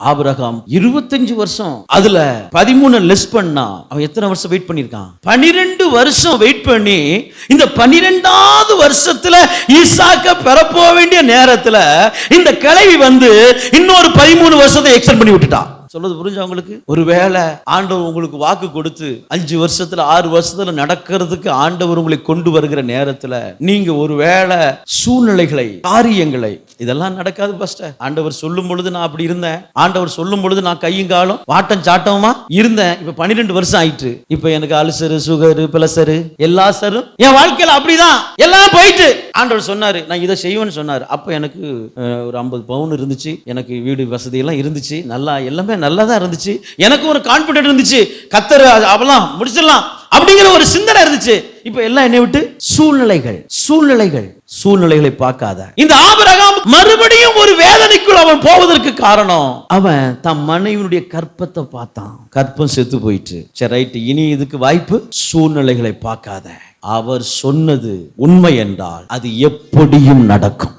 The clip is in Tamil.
ஆபிரகாம் 25 வருஷம், அதுல 13 லெஸ் பண்ணா அவன் எத்தனை வருஷம் வெயிட் பண்ணிருக்கான்? 12 வருஷம் வெயிட் பண்ணி இந்த 12வது வருஷத்துல ஈசாக்க பெறப்போக வேண்டிய நேரத்துல இந்த கிழவி வந்து இன்னொரு 13 வருஷத்தை எக்ஸ்டெண்ட் பண்ணி விட்டுட்டான். சொல்றது புரிஞ்சா உங்களுக்கு? ஒருவேளை ஆண்டவர் உங்களுக்கு வாக்கு கொடுத்து 5 வருஷத்துல 6 வருஷத்துல நடக்கிறதுக்கு ஆண்டவர் உங்களை கொண்டு வருகிற நேரத்துல நீங்க ஒருவேளை சூழ்நிலைகளை, காரியங்களை, இதெல்லாம் நடக்காது பாஸ்டர். ஆண்டவர் சொல்லும் பொழுது நான் அப்படி இருந்தேன், ஆண்டவர் சொல்லும் பொழுது நான் கையும் காலும் வாட்டம் சாட்டமா இருந்தேன். இப்ப 12 வருஷம் ஆயிட்டு, இப்ப எனக்கு அல்சரு, சுகரு, பிளசரு, எல்லா சரும் என் வாழ்க்கையில அப்படிதான் எல்லாம் போயிட்டு. ஆண்டவர் சொன்னாரு நான் இதை செய்வேன்னு சொன்னாரு. அப்ப எனக்கு ஒரு 50 பவுன் இருந்துச்சு, எனக்கு வீடு வசதி எல்லாம் இருந்துச்சு, நல்லா எல்லாமே நல்லதா இருந்துச்சு, எனக்கு ஒரு கான்பிடன்ட் இருந்துச்சு, கத்தர் அவெல்லாம் முடிச்சிடலாம் அப்படிங்கிற ஒரு சிந்தனை இருந்துச்சு. இப்ப எல்லாம் என்னை விட்டு சூழ்நிலைகளை பார்க்காத இந்த ஆபிரகாம் மறுபடியும் ஒரு வேதனைக்குள் அவன் போவதற்கு காரணம், அவன் தன் மனைவியுடைய கற்பத்தை பார்த்தான். கற்பம் செத்து போயிட்டு. சரி ரைட், இனி இதுக்கு வாய்ப்பு. சூழ்நிலைகளை பார்க்காத, அவர் சொன்னது உண்மை என்றால் அது எப்படியும் நடக்கும்.